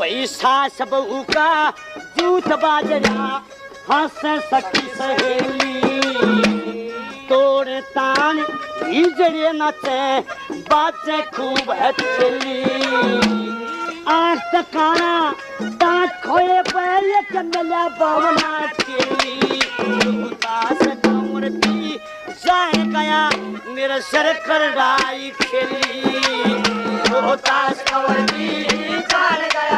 पैसा सब उका जूत बाजरा हंस सखी सहेली तोड़ तान इजरे नचे बाजे खूब हथेली आठ तकाना दांत खोए पहले कमला बावना चेली उदास कमरती जाए गया मेरा सर कर राई खेली उदास कमरती जाए गया